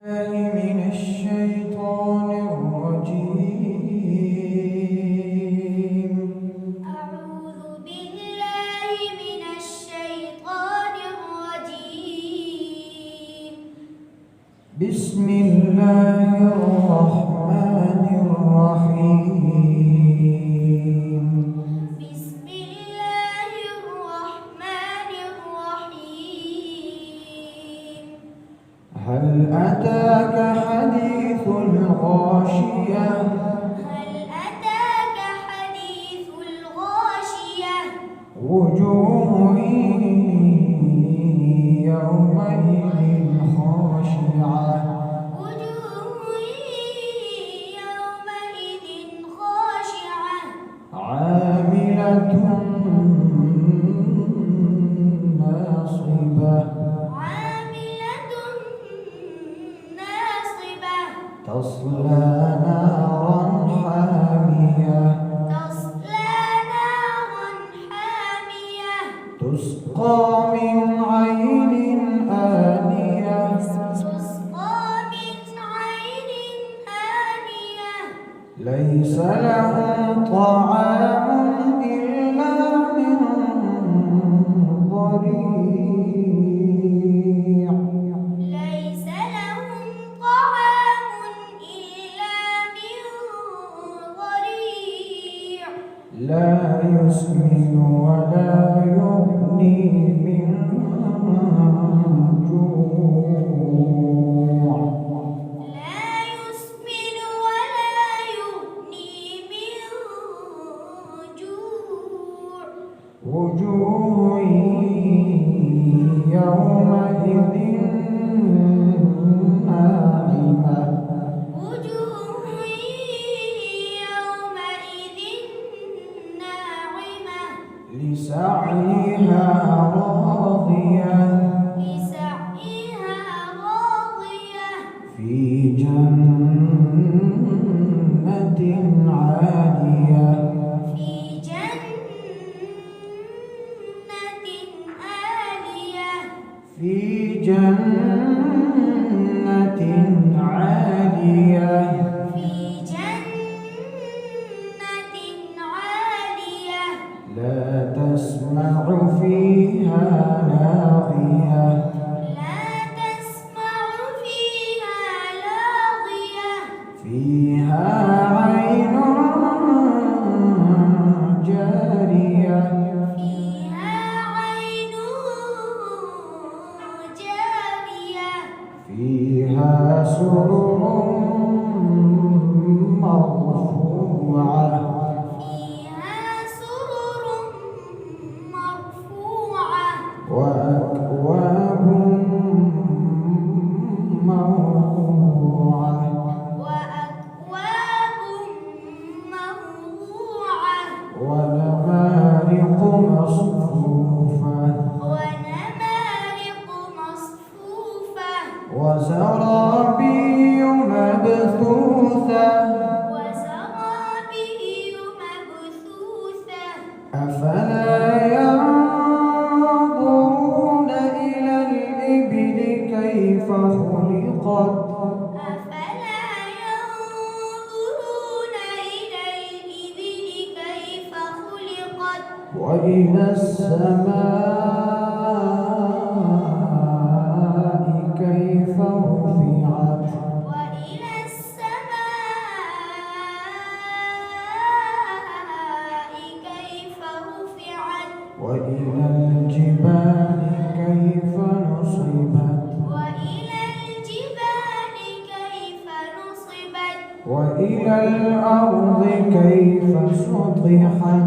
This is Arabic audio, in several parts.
من الشيطان الرجيم. أعوذ بالله من الشيطان الرجيم. بسم الله الرحمن الرحيم. بسم الله الرحمن الرحيم. هل أتاك حديث الغاشية؟ هل أتاك حديث الغاشية؟ وجوه يومئذ خاشعة وجوه يومئذ خاشعة عاملة ناصبة عاملة ناصبة تصلى نارا حامية تصلى نارا حامية تسقى من عين آنية تسقى من عين آنية ليس لهم طعام إلا من ضريع ليس لهم طعام إلا من ضريع لا يسمن ولا يغني من جوع لا يسمن ولا يغني من جوع وجوه يومئذ ناعمة وجوه يومئذ ناعمة لسعيها راضية لسعيها راضية في جنة عالية في جنة عالية في جنة عالية في جنة عالية لا تسمع فيها لاغية لا تسمع فيها لاغية فيها عين جارية فيها عين جارية فيها سرر مرفوعة فيها سرر مرفوعة وأكواب موضوعة وأكواب موضوعة ونمارق مصفوفة ونمارق مصفوفة وزرابي مبثوثة وزرابي مبثوثة أفلا ينظرون إلى الإبل كيف خلقت أفلا ينظرون إلى الإبل كيف خلقت وإلى السماء كيف رفعت وإلى السماء كيف رفعت وإلى الجبال كيف نصبت وإلى الجبال كيف نصبت وإلى الأرض كيف سطحت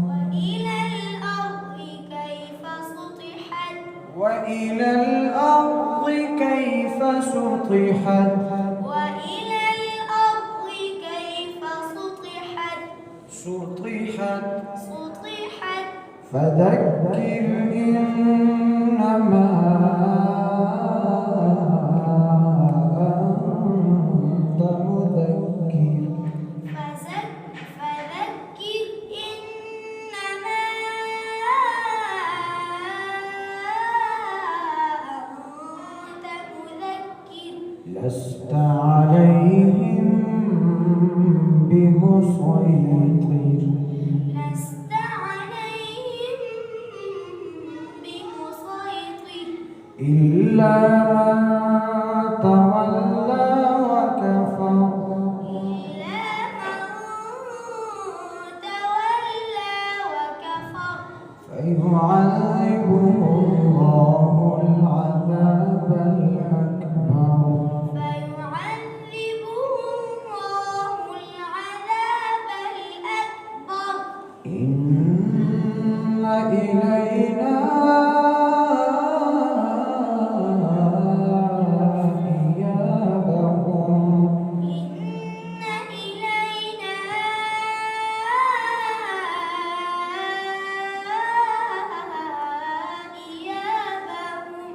وإلى الأرض كيف سطحت وإلى الأرض كيف سطحت وإلى الأرض كيف سطحت سطحت فذكر إنما أنت مذكر فذكر إنما لست عليهم بمسيطر لست عليهم بمسيطر إلا من تولى وكفر إلا من تولى وكفر فيعذبه الله العذاب الأكبر فيعذبه الله العذاب الأكبر إن إلينا إيابهم إن إلينا إيابهم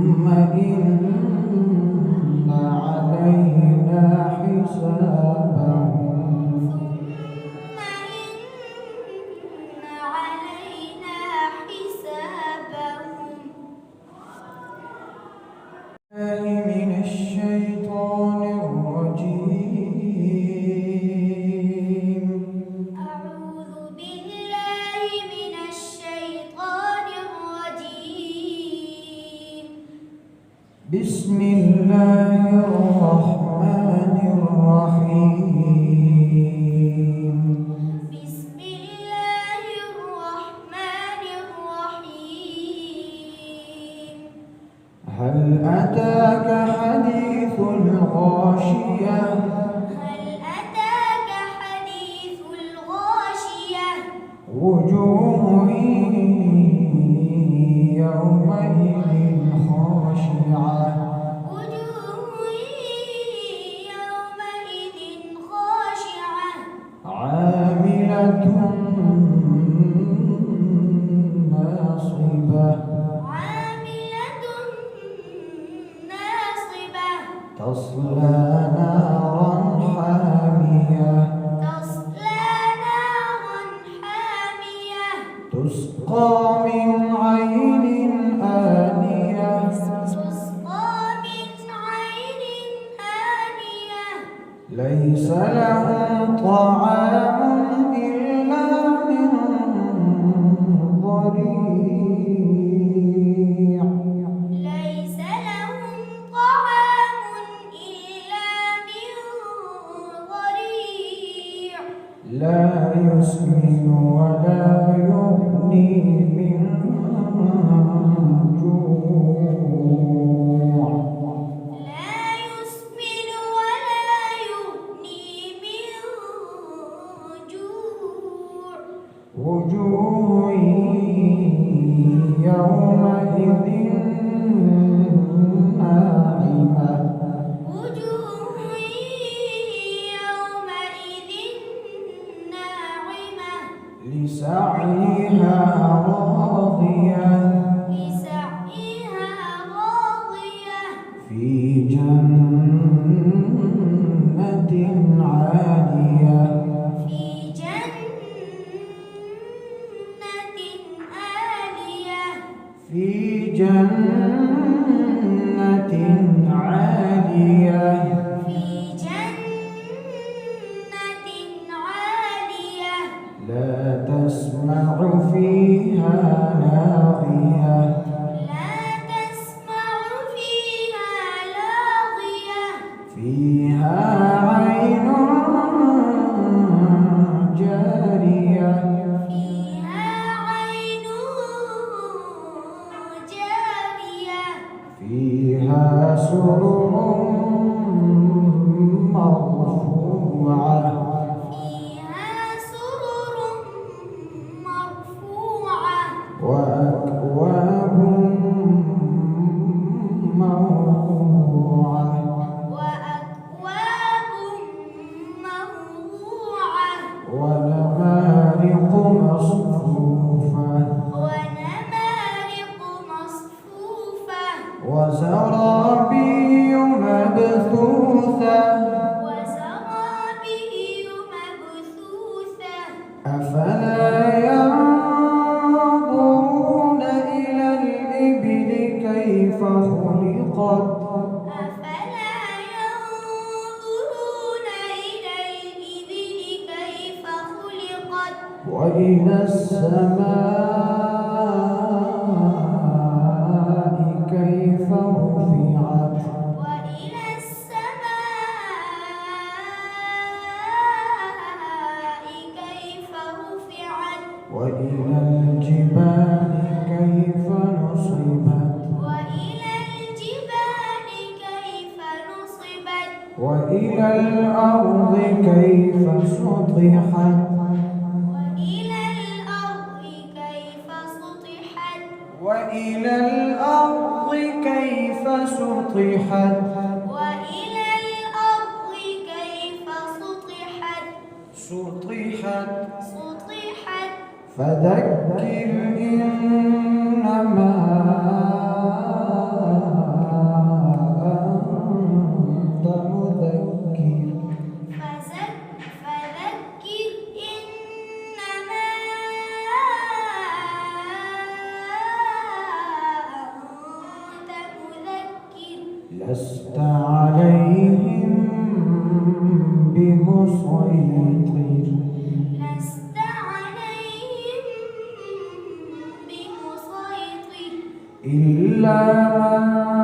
ثم إن علينا حسابهم ثم إن علينا حسابهم من الشيطان الرجيم أعوذ بالله من الشيطان الرجيم بسم الله الرحمن الرحيم بسم الله الرحمن الرحيم هل أتاك حديث الغاشية هل أتاك حديث الغاشية وجوه يومئذ خاشعة وجوه يومئذ خاشعة عاملة ناصبة عاملة ناصبة تصلى نارا حامية تصلى نارا حامية تسقى من عين آنية تسقى من عين آنية ليس لهم طعام إلا من ضريع ليس لهم طعام إلا من ضريع لا يسمن ولا يغني من جوع لا يسمن ولا يغني من جوع وجوه يومئذ ناعمة وجوه يومئذ ناعمة لسعيها راضية لسعيها راضية في جنة عالية في جنة عالية في جنة عالية في جنة عالية لا تسمع فيها لاغية لا تسمع فيها لاغية فيها عين جارية فيها عين جارية فيها سرر مرفوعة فيها سرر مرفوعة وأكواب موضوعة وأكواب موضوعة ونمارق مصفوفة ونمارق مصفوفة وزرابي مبثوثة وزرابي مبثوثة أفلا ينظرون إلى الإبل كيف خلقت خلقت أفلا ينظرون إلى الإبل كيف خلقت وإلى السماء كيف رفعت وإلى السماء كيف رفعت وإلى الجبال كيف نصبت وإلى الجبال كيف نصبت وإلى الأرض كيف سطحت وإلى الأرض كيف سطحت وإلى الأرض كيف سطحت وإلى الأرض كيف سطحت سطحت فذكر إنما أنت مذكر فذكر إنما أنت مذكر لست عليهم بمسيطر لست عليهم بمسيطر إلا من